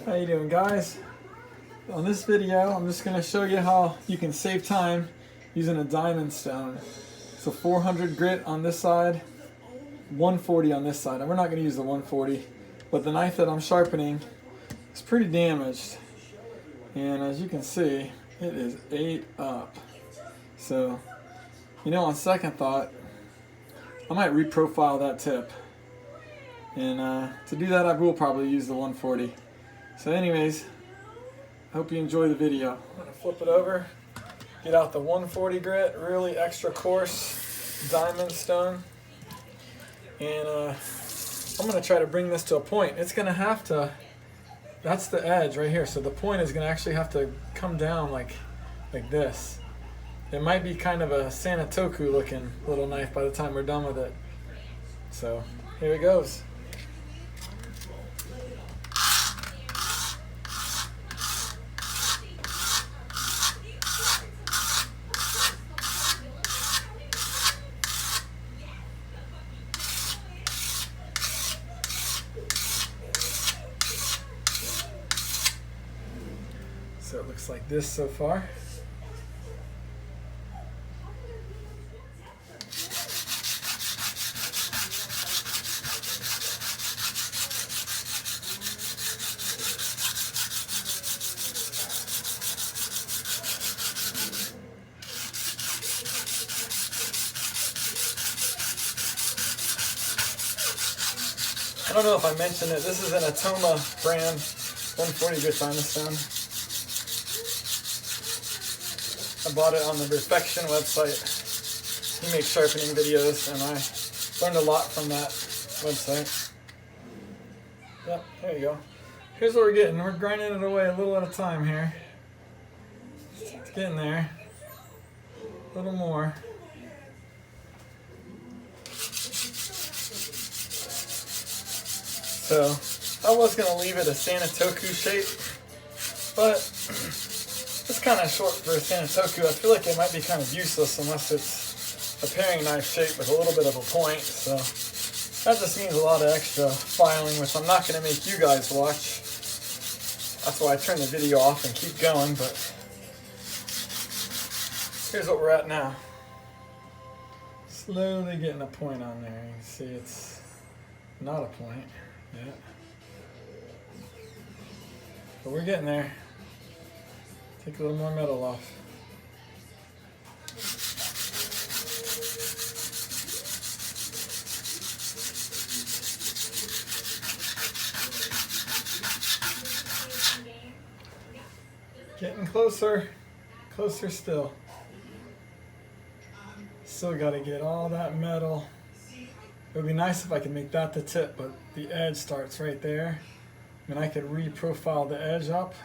How you doing, guys? On this video I'm just going to show you how you can save time using a diamond stone. So 400 grit on this side, 140 on this side. And we're not going to use the 140, but the knife that I'm sharpening is pretty damaged, and as you can see it is ate up. So, you know, on second thought I might reprofile that tip, and to do that I will probably use the 140. So anyways, I hope you enjoy the video. I'm going to flip it over, get out the 140 grit, really extra coarse diamond stone, and I'm going to try to bring this to a point. It's going to have to, that's the edge right here, so the point is going to actually have to come down like this. It might be kind of a Santoku looking little knife by the time we're done with it. So here it goes. So it looks like this so far. I don't know if I mentioned it, this is an Atoma brand 140 grit diamond stone. I bought it on the Reprofiling website. He makes sharpening videos, and I learned a lot from that website. Yep, there you go. Here's what we're getting. We're grinding it away a little at a time here. It's getting there. A little more. So I was going to leave it a Santoku shape, but it's kind of short for a Santoku. I feel like it might be kind of useless unless it's a paring knife shape with a little bit of a point. So that just means a lot of extra filing, which I'm not going to make you guys watch. That's why I turn the video off and keep going, but here's what we're at now. Slowly getting a point on there. You can see it's not a point yet, but we're getting there. Take a little more metal off. Getting closer, closer still. Still got to get all that metal. It would be nice if I could make that the tip, but the edge starts right there. And I could reprofile the edge up.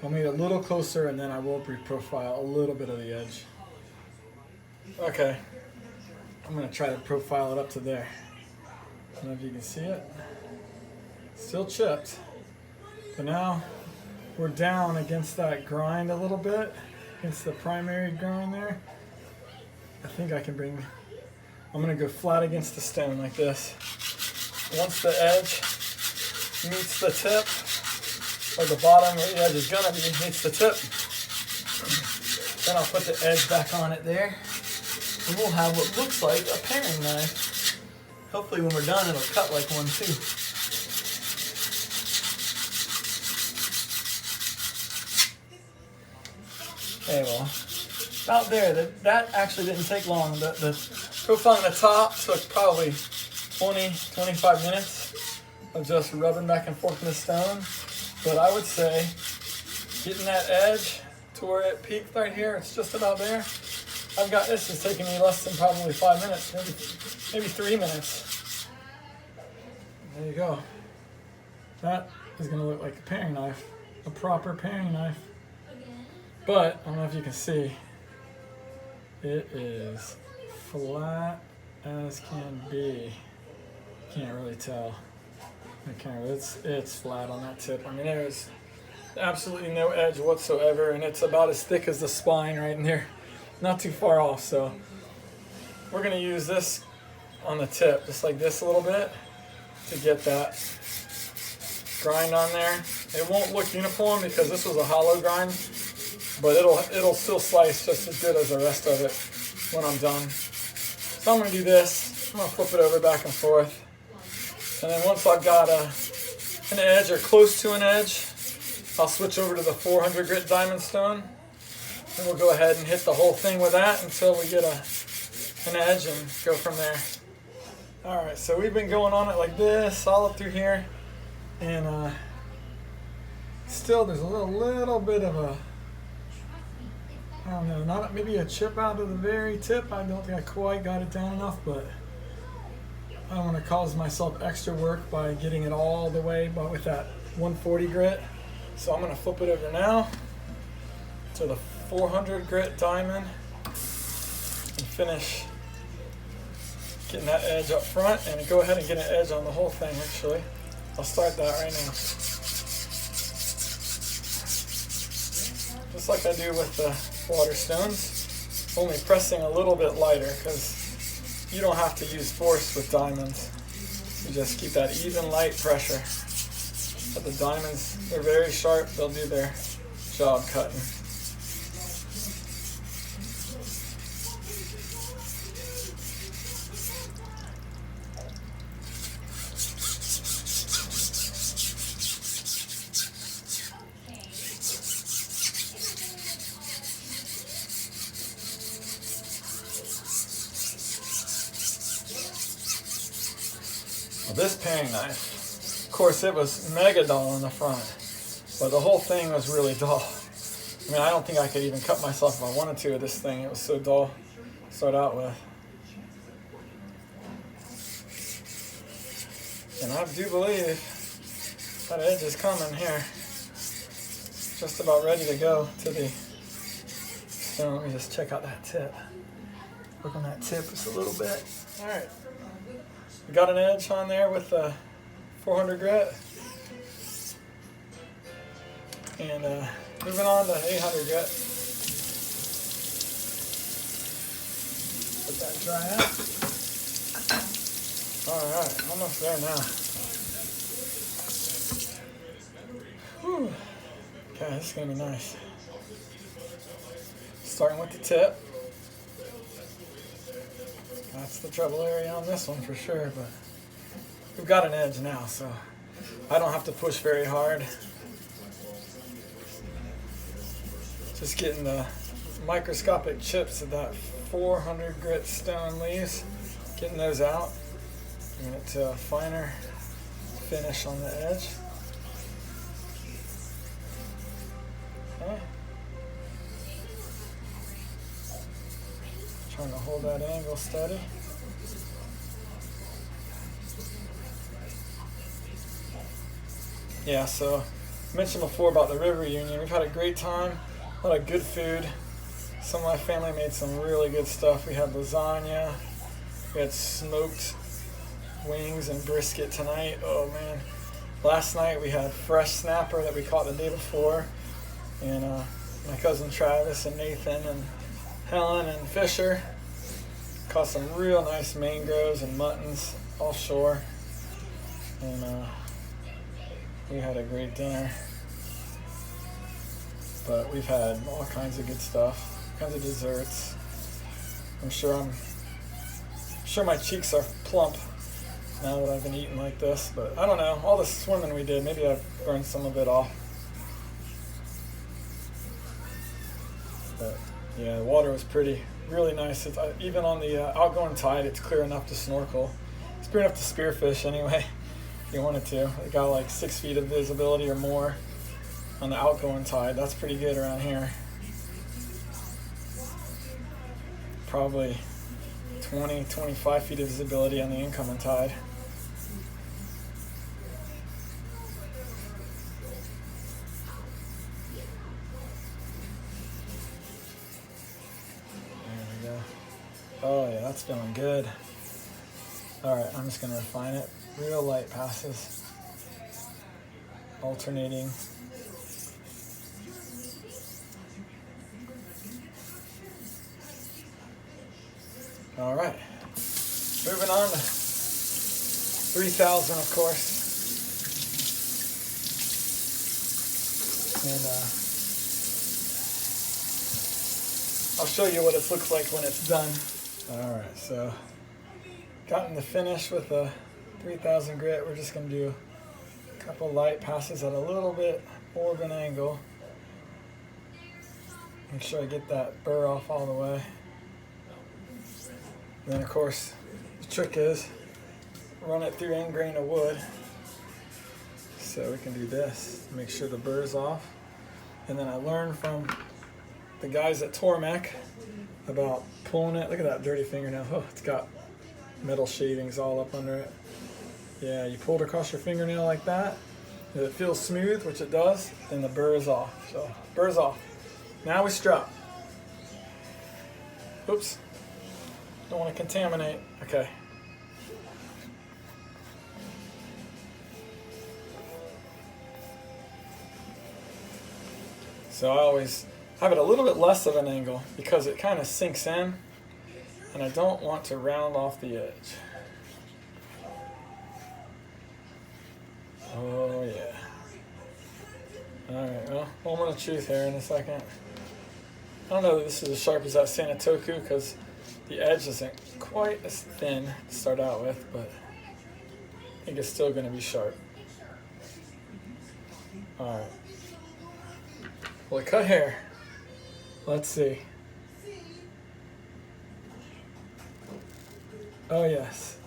I'll make it a little closer, and then I will reprofile a little bit of the edge. Okay, I'm going to try to profile it up to there. I don't know if you can see it. Still chipped, but now we're down against that grind a little bit, against the primary grind there. I think I can bring, I'm going to go flat against the stone like this. Once the edge meets the tip, or the bottom where the edge is gonna be, meets the tip, then I'll put the edge back on it there, and we'll have what looks like a paring knife. Hopefully when we're done it'll cut like one too. Okay, well, about there, that actually didn't take long. The profiling the top took probably 20-25 minutes of just rubbing back and forth in the stone. But I would say getting that edge to where it peaked right here, it's just about there. I've got this is taking me less than probably 5 minutes, maybe 3 minutes. There you go. That is going to look like a paring knife, a proper paring knife. But I don't know if you can see, it is flat as can be. Can't really tell. It's flat on that tip. I mean, there's absolutely no edge whatsoever, and it's about as thick as the spine right in there. Not too far off, so we're going to use this on the tip, just like this a little bit, to get that grind on there. It won't look uniform because this was a hollow grind, but it'll still slice just as good as the rest of it when I'm done. So I'm going to do this. I'm going to flip it over back and forth. And then once I've got an edge or close to an edge, I'll switch over to the 400 grit diamond stone. And we'll go ahead and hit the whole thing with that until we get an edge and go from there. Alright, so we've been going on it like this all up through here. And still there's a little bit of a, I don't know, not maybe a chip out of the very tip. I don't think I quite got it down enough, but I don't want to cause myself extra work by getting it all the way but with that 140 grit. So I'm going to flip it over now to the 400 grit diamond and finish getting that edge up front, and go ahead and get an edge on the whole thing actually. I'll start that right now. Just like I do with the water stones, only pressing a little bit lighter because you don't have to use force with diamonds. You just keep that even light pressure. But the diamonds, they're very sharp, they'll do their job cutting. This paring knife, of course, it was mega dull on the front, but the whole thing was really dull. I mean, I don't think I could even cut myself if I wanted to with this thing. It was so dull to start out with. And I do believe that edge is coming here. Just about ready to go to the stone. Let me just check out that tip. Look on that tip just a little bit. All right. We got an edge on there with the 400 grit. And moving on to 800 grit. Let that dry out. Alright, almost there now. Whew. Okay, this is going to be nice. Starting with the tip. That's the trouble area on this one for sure, but we've got an edge now, so I don't have to push very hard. Just getting the microscopic chips of that 400 grit stone leaves, getting those out, bringing it to a finer finish on the edge. Okay. Trying to hold that angle steady. Yeah, so I mentioned before about the river reunion. We've had a great time, a lot of good food. Some of my family made some really good stuff. We had lasagna, we had smoked wings and brisket tonight. Oh man. Last night we had fresh snapper that we caught the day before. And my cousin Travis and Nathan and Helen and Fisher caught some real nice mangroves and muttons offshore, and we had a great dinner. But we've had all kinds of good stuff, all kinds of desserts. I'm sure my cheeks are plump now that I've been eating like this, but I don't know, all the swimming we did, maybe I've burned some of it off. But yeah, the water was really nice. It's, even on the outgoing tide, it's clear enough to snorkel. It's clear enough to spearfish anyway, if you wanted to. It got like 6 feet of visibility or more on the outgoing tide. That's pretty good around here. Probably 20, 25 feet of visibility on the incoming tide. Oh yeah, that's feeling good. Alright, I'm just going to refine it. Real light passes. Alternating. Alright. Moving on to 3000, of course. And I'll show you what it looks like when it's done. Alright, so gotten the finish with a 3000 grit. We're just going to do a couple light passes at a little bit more of an angle. Make sure I get that burr off all the way. And then of course the trick is run it through end grain of wood. So we can do this, make sure the burr's off. And then I learned from the guys at Tormek about pulling it. Look at that dirty fingernail. Oh, it's got metal shavings all up under it. Yeah, you pull it across your fingernail like that. If it feels smooth, which it does, then the burr is off. So, burr's off. Now we strap. Oops. Don't want to contaminate. Okay. So I always have it a little bit less of an angle because it kind of sinks in and I don't want to round off the edge. Oh yeah. Alright, well, moment of truth here in a second. I don't know that this is as sharp as that Sanetoku because the edge isn't quite as thin to start out with, but I think it's still going to be sharp. Alright. Well, it cut hair. Let's see. Oh yes,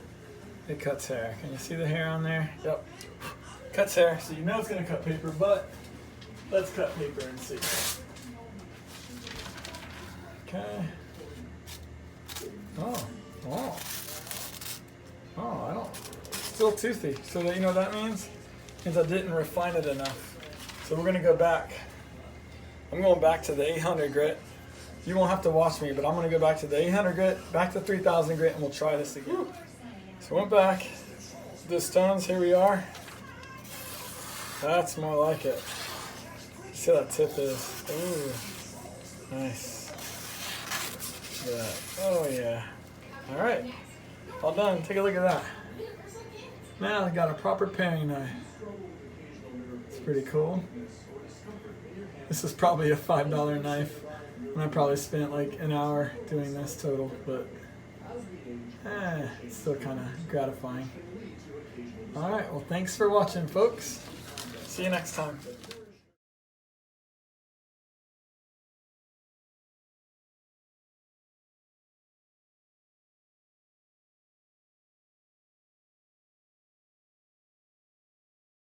it cuts hair. Can you see the hair on there? Yep. Cuts hair, so you know it's going to cut paper, but let's cut paper and see. Okay. Oh, I don't, still toothy. So that, you know what that means? Means I didn't refine it enough. So we're going to go back. I'm going back to the 800 grit. You won't have to watch me, but I'm going to go back to the 800 grit, back to 3000 grit, and we'll try this again. So went back, the stones, here we are. That's more like it. See how that tip is. Ooh, nice. Look at that. Oh yeah. All right, all done. Take a look at that. Now I got a proper paring knife. It's pretty cool. This is probably a $5 knife, and I probably spent like an hour doing this total, but it's still kind of gratifying. All right, well, thanks for watching, folks. See you next time.